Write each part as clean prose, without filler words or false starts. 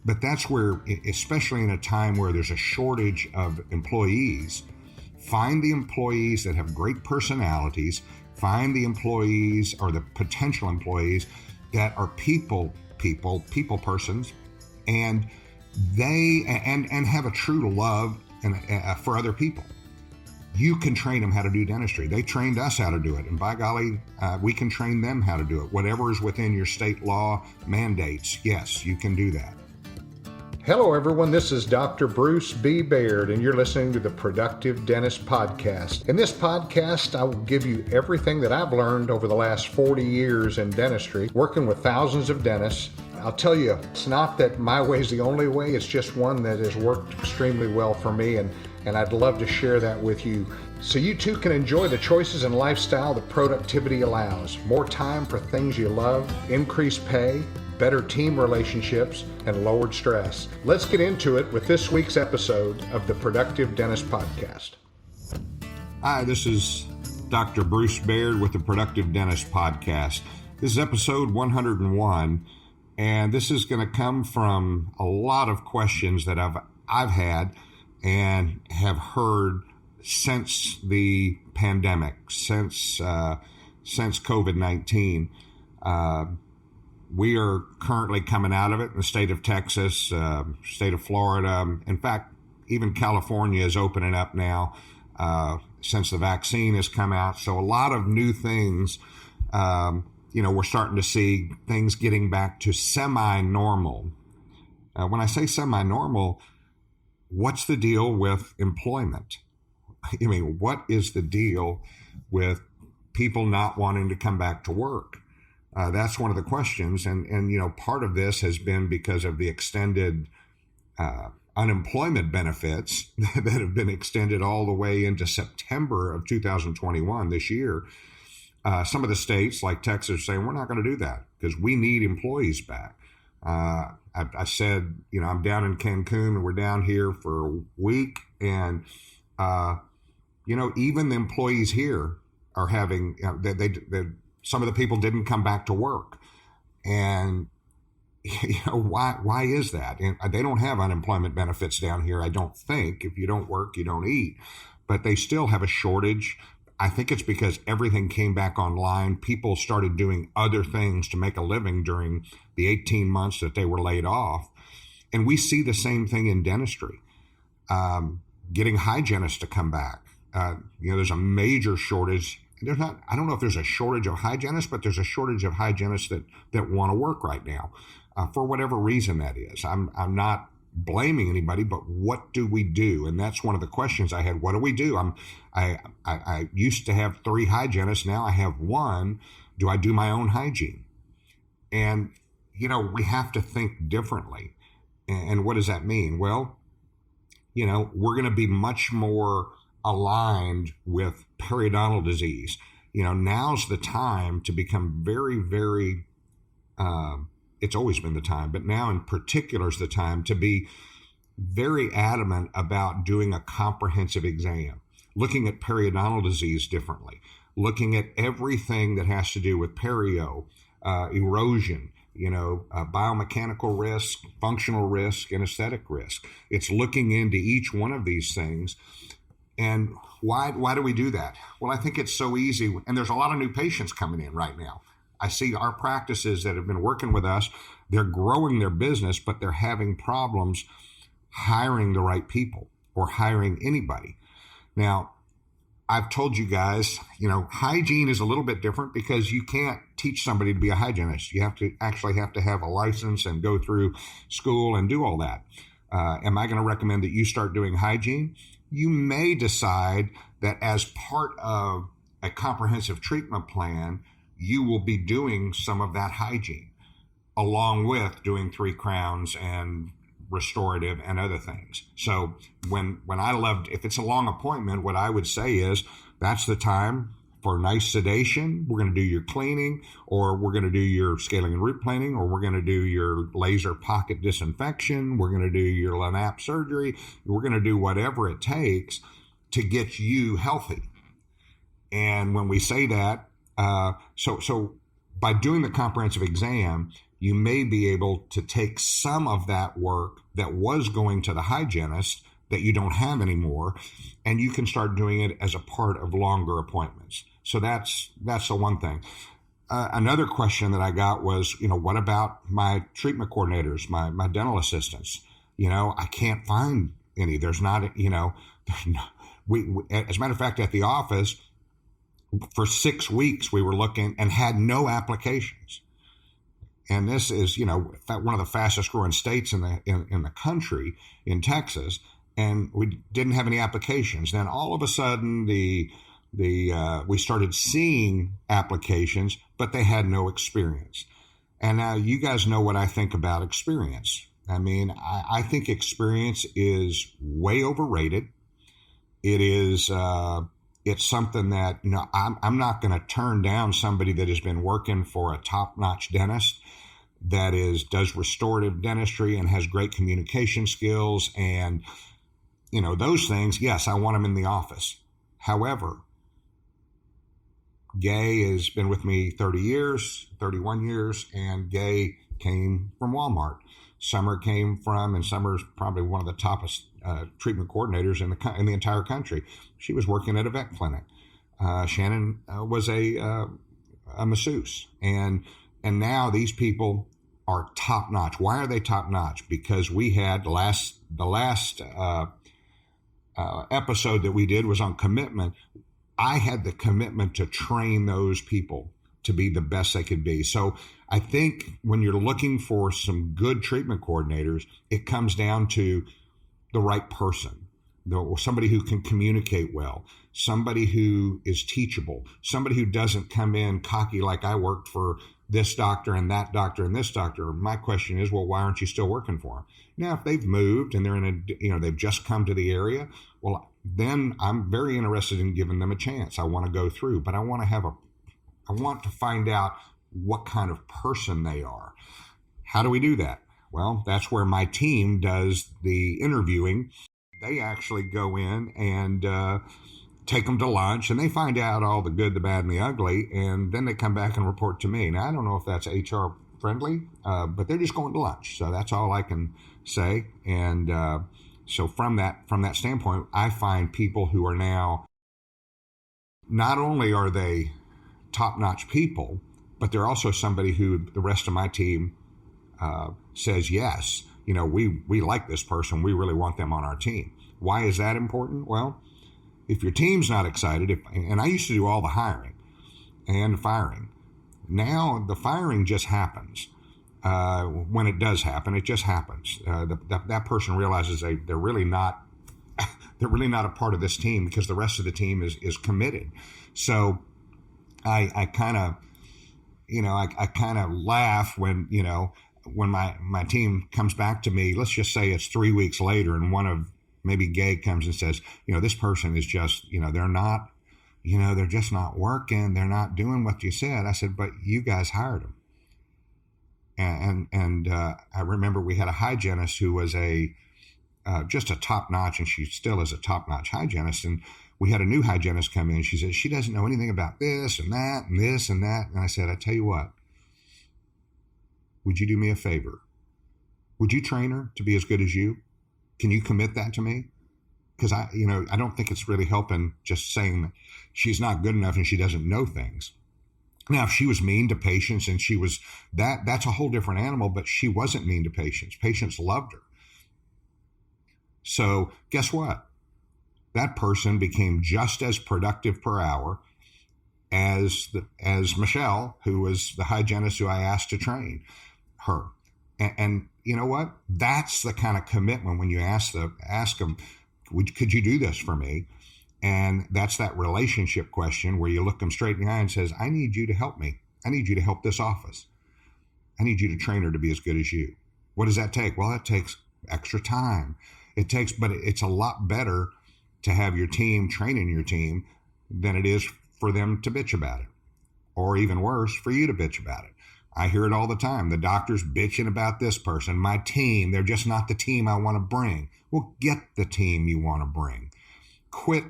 But that's where, especially in a time where there's a shortage of employees, find the employees that have great personalities, find the employees or the potential employees that are people persons, and and have a true love for other people. You can train them how to do dentistry. They trained us how to do it, and by golly, we can train them how to do it. Whatever is within your state law mandates, yes, you can do that. Hello, everyone. This is Dr. Bruce B. Baird, and you're listening to the Productive Dentist Podcast. In this podcast, I will give you everything that I've learned over the last 40 years in dentistry, working with thousands of dentists. I'll tell you, it's not that my way is the only way. It's just one that has worked extremely well for me, and I'd love to share that with you so you too can enjoy the choices and lifestyle that productivity allows. More time for things you love, increased pay, better team relationships, and lowered stress. Let's get into it with this week's episode of the Productive Dentist Podcast. Hi, this is Dr. Bruce Baird with the Productive Dentist Podcast. This is episode 101, and this is going to come from a lot of questions that I've had and have heard since the pandemic, since COVID-19. We are currently coming out of it in the state of Texas, state of Florida. In fact, even California is opening up now since the vaccine has come out. So a lot of new things, we're starting to see things getting back to semi-normal. When I say semi-normal, what's the deal with employment? I mean, what is the deal with people not wanting to come back to work? That's one of the questions. And part of this has been because of the extended unemployment benefits that have been extended all the way into September of 2021 this year. Some of the states like Texas are saying, we're not going to do that because we need employees back. I said, I'm down in Cancun and we're down here for a week. And, even the employees here are having, some of the people didn't come back to work. And, why is that? And they don't have unemployment benefits down here, I don't think. If you don't work, you don't eat. But they still have a shortage. I think it's because everything came back online. People started doing other things to make a living during the 18 months that they were laid off. And we see the same thing in dentistry. Getting hygienists to come back. There's a major shortage. I don't know if there's a shortage of hygienists, but there's a shortage of hygienists that want to work right now, for whatever reason that is. I'm not blaming anybody, but what do we do? And that's one of the questions I had. What do we do? I used to have 3 hygienists. Now I have 1. Do I do my own hygiene? And, we have to think differently. And what does that mean? Well, we're going to be much more aligned with periodontal disease. Now's the time to become very, very, it's always been the time, but now in particular is the time to be very adamant about doing a comprehensive exam, looking at periodontal disease differently, looking at everything that has to do with perio, erosion, biomechanical risk, functional risk, and aesthetic risk. It's looking into each one of these things. And why do we do that? Well, I think it's so easy. And there's a lot of new patients coming in right now. I see our practices that have been working with us, they're growing their business, but they're having problems hiring the right people or hiring anybody. Now, I've told you guys, hygiene is a little bit different because you can't teach somebody to be a hygienist. You have to have a license and go through school and do all that. Am I going to recommend that you start doing hygiene? You may decide that as part of a comprehensive treatment plan, you will be doing some of that hygiene along with doing 3 crowns and restorative and other things. So if it's a long appointment, what I would say is that's the time for nice sedation. We're going to do your cleaning, or we're going to do your scaling and root planing, or we're going to do your laser pocket disinfection. We're going to do your LANAP surgery. We're going to do whatever it takes to get you healthy. And when we say that, so by doing the comprehensive exam, you may be able to take some of that work that was going to the hygienist that you don't have anymore, and you can start doing it as a part of longer appointments. So that's the one thing. Another question that I got was, what about my treatment coordinators, my dental assistants? I can't find any. There's not, we as a matter of fact, at the office for 6 weeks, we were looking and had no applications. And this is, one of the fastest growing states in the country, in Texas, and we didn't have any applications. Then all of a sudden, we started seeing applications, but they had no experience. And now you guys know what I think about experience. I mean, I think experience is way overrated. It is, it's something that, I'm not going to turn down somebody that has been working for a top-notch dentist that does restorative dentistry and has great communication skills and, those things. Yes, I want them in the office. However, Gay has been with me 31 years, and Gay came from Walmart. Summer came from, and Summer's probably one of the toppest treatment coordinators in the entire country. She was working at a vet clinic. Shannon was a masseuse, and now these people are top notch. Why are they top notch? Because we had the last episode that we did was on commitment. I had the commitment to train those people to be the best they could be. So I think when you're looking for some good treatment coordinators, it comes down to the right person, somebody who can communicate well, somebody who is teachable, somebody who doesn't come in cocky like I worked for this doctor and that doctor and this doctor. My question is, well, why aren't you still working for them? Now, if they've moved and they're they've just come to the area, well, then I'm very interested in giving them a chance. I want to go through, but I want to find out what kind of person they are. How do we do that? Well, that's where my team does the interviewing. They actually go in and take them to lunch, and they find out all the good, the bad, and the ugly, and then they come back and report to me. Now, I don't know if that's HR friendly, but they're just going to lunch. So that's all I can say. And so from that standpoint, I find people who are now, not only are they top-notch people, but they're also somebody who the rest of my team says, yes, we like this person. We really want them on our team. Why is that important? Well, if your team's not excited, and I used to do all the hiring and firing. Now the firing just happens. When it does happen, it just happens. That person realizes they're really not a part of this team because the rest of the team is committed. So I kind of laugh when my team comes back to me. Let's just say it's 3 weeks later, and maybe Gay comes and says, this person is just, they're just not working. They're not doing what you said. I said, but you guys hired them. And I remember we had a hygienist who was just a top notch, and she still is a top notch hygienist. And we had a new hygienist come in. She said, she doesn't know anything about this and that and this and that. And I said, I tell you what, would you do me a favor? Would you train her to be as good as you? Can you commit that to me? Because I don't think it's really helping just saying that she's not good enough and she doesn't know things. Now, if she was mean to patients and she was that's a whole different animal, but she wasn't mean to patients. Patients loved her. So guess what? That person became just as productive per hour as Michelle, who was the hygienist who I asked to train her. And you know what? That's the kind of commitment when you ask them, could you do this for me? And that's that relationship question where you look them straight in the eye and says, I need you to help me. I need you to help this office. I need you to train her to be as good as you. What does that take? Well, that takes extra time. But it's a lot better to have your team training your team than it is for them to bitch about it. Or even worse, for you to bitch about it. I hear it all the time. The doctor's bitching about this person. My team, they're just not the team I want to bring. Well, get the team you want to bring. Quit.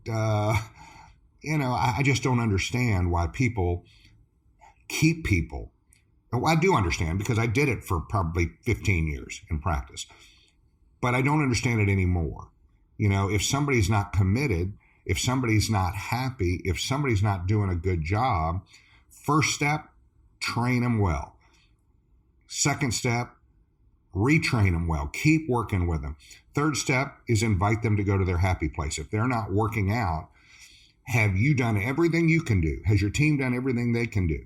I just don't understand why people keep people Well, I do understand because I did it for probably 15 years in practice, but I don't understand it anymore. If somebody's not committed, if somebody's not happy, if somebody's not doing a good job, first step, train them well. Second step, retrain them well. Keep working with them. Third step is invite them to go to their happy place. If they're not working out, have you done everything you can do? Has your team done everything they can do?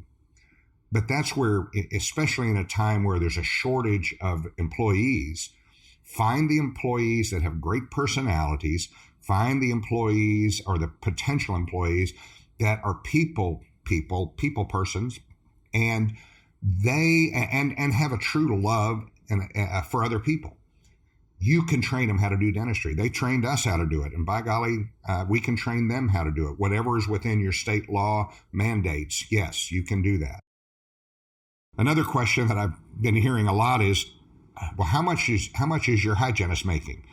But that's where, especially in a time where there's a shortage of employees, find the employees that have great personalities, find the employees or the potential employees that are people persons, and they and have a true love for other people. You can train them how to do dentistry. They trained us how to do it, and by golly, we can train them how to do it. Whatever is within your state law mandates, yes, you can do that. Another question that I've been hearing a lot is, well, how much is your hygienist making?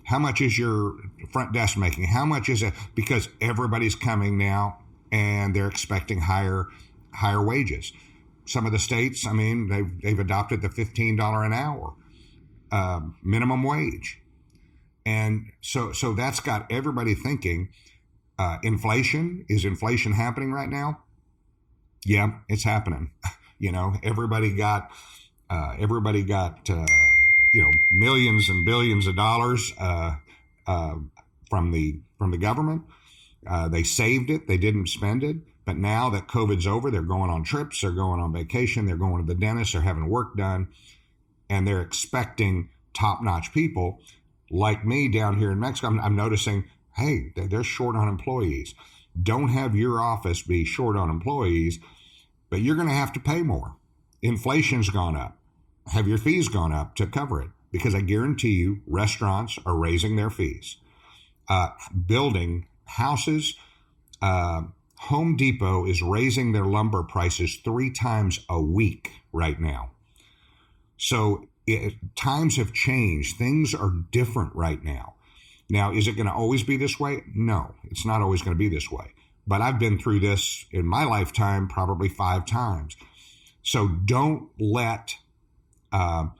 How much is your front desk making? How much is it? Because everybody's coming now and they're expecting higher wages. Some of the states, they've adopted the $15 an hour minimum wage. And so that's got everybody thinking, inflation. Is inflation happening right now? Yeah, it's happening. Everybody got millions and billions of dollars from the government. They saved it. They didn't spend it. But now that COVID's over, they're going on trips. They're going on vacation. They're going to the dentist. They're having work done. And they're expecting top-notch people like me down here in Mexico. I'm noticing, hey, they're short on employees. Don't have your office be short on employees, but you're going to have to pay more. Inflation's gone up. Have your fees gone up to cover it? Because I guarantee you restaurants are raising their fees. Building houses, Home Depot is raising their lumber prices 3 times a week right now. So times have changed. Things are different right now. Now, is it going to always be this way? No, it's not always going to be this way. But I've been through this in my lifetime probably 5 times. So don't let the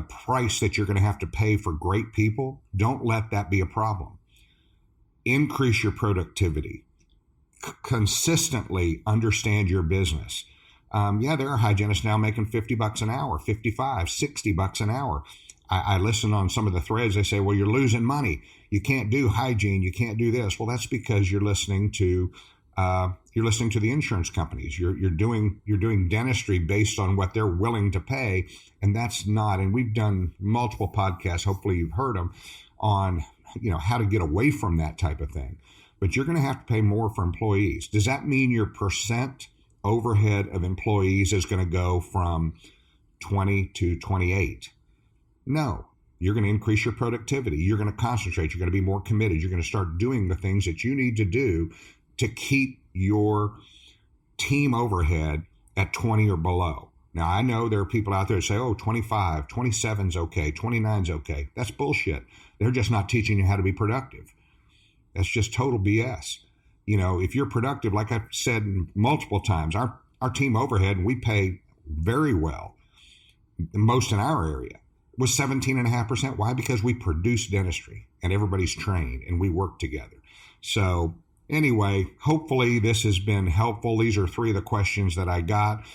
price that you're going to have to pay for great people, don't let that be a problem. Increase your productivity. Consistently understand your business. There are hygienists now making $50 an hour, $55, $60 an hour. I listen on some of the threads. They say, well, you're losing money. You can't do hygiene. You can't do this. Well, that's because you're listening to the insurance companies. You're doing dentistry based on what they're willing to pay, and that's not. And we've done multiple podcasts. Hopefully, you've heard them on how to get away from that type of thing. But you're going to have to pay more for employees. Does that mean your percent overhead of employees is going to go from 20 to 28? No. You're going to increase your productivity. You're going to concentrate. You're going to be more committed. You're going to start doing the things that you need to do to keep your team overhead at 20 or below. Now, I know there are people out there that say, 25, 27's okay, 29's okay. That's bullshit. They're just not teaching you how to be productive. That's just total BS. If you're productive, like I've said multiple times, our team overhead, and we pay very well, most in our area, was 17.5%. Why? Because we produce dentistry and everybody's trained and we work together. So anyway, hopefully this has been helpful. These are 3 of the questions that I got.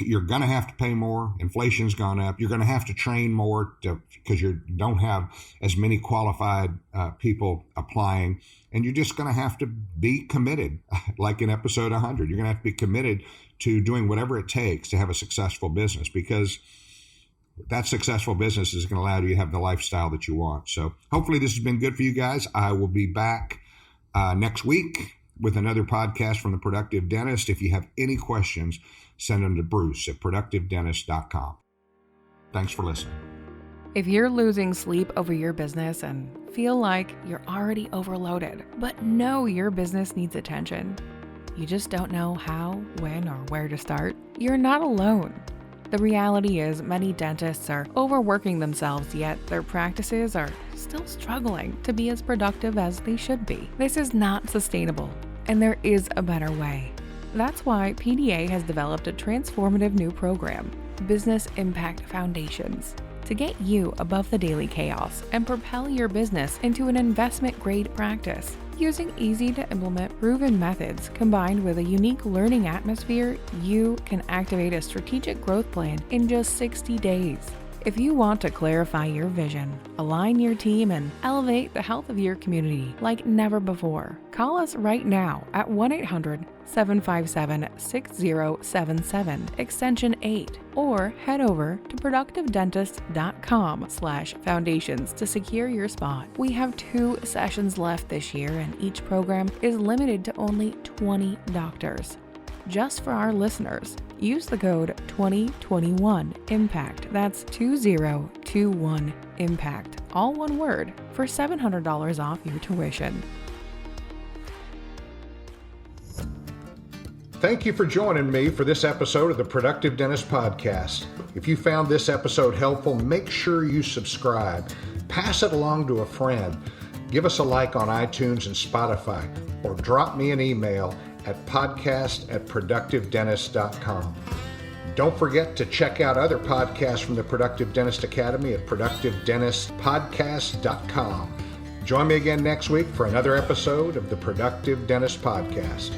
You're going to have to pay more. Inflation's gone up. You're going to have to train more because you don't have as many qualified people applying. And you're just going to have to be committed, like in episode 100. You're going to have to be committed to doing whatever it takes to have a successful business, because that successful business is going to allow you to have the lifestyle that you want. So hopefully this has been good for you guys. I will be back next week with another podcast from The Productive Dentist. If you have any questions, send them to Bruce at productivedentist.com. Thanks for listening. If you're losing sleep over your business and feel like you're already overloaded, but know your business needs attention, you just don't know how, when, or where to start, you're not alone. The reality is many dentists are overworking themselves, yet their practices are still struggling to be as productive as they should be. This is not sustainable, and there is a better way. That's why PDA has developed a transformative new program, Business Impact Foundations, to get you above the daily chaos and propel your business into an investment-grade practice. Using easy-to-implement proven methods combined with a unique learning atmosphere, you can activate a strategic growth plan in just 60 days. If you want to clarify your vision, align your team, and elevate the health of your community like never before, call us right now at 1-800-757-6077, extension 8, or head over to productivedentist.com/foundations to secure your spot. We have 2 sessions left this year, and each program is limited to only 20 doctors. Just for our listeners, use the code 2021IMPACT, that's 2021IMPACT, all one word, for $700 off your tuition. Thank you for joining me for this episode of the Productive Dentist Podcast. If you found this episode helpful, make sure you subscribe. Pass it along to a friend. Give us a like on iTunes and Spotify, or drop me an email at podcast@productivedentist.com. Don't forget to check out other podcasts from the Productive Dentist Academy at productivedentistpodcast.com. Join me again next week for another episode of the Productive Dentist Podcast.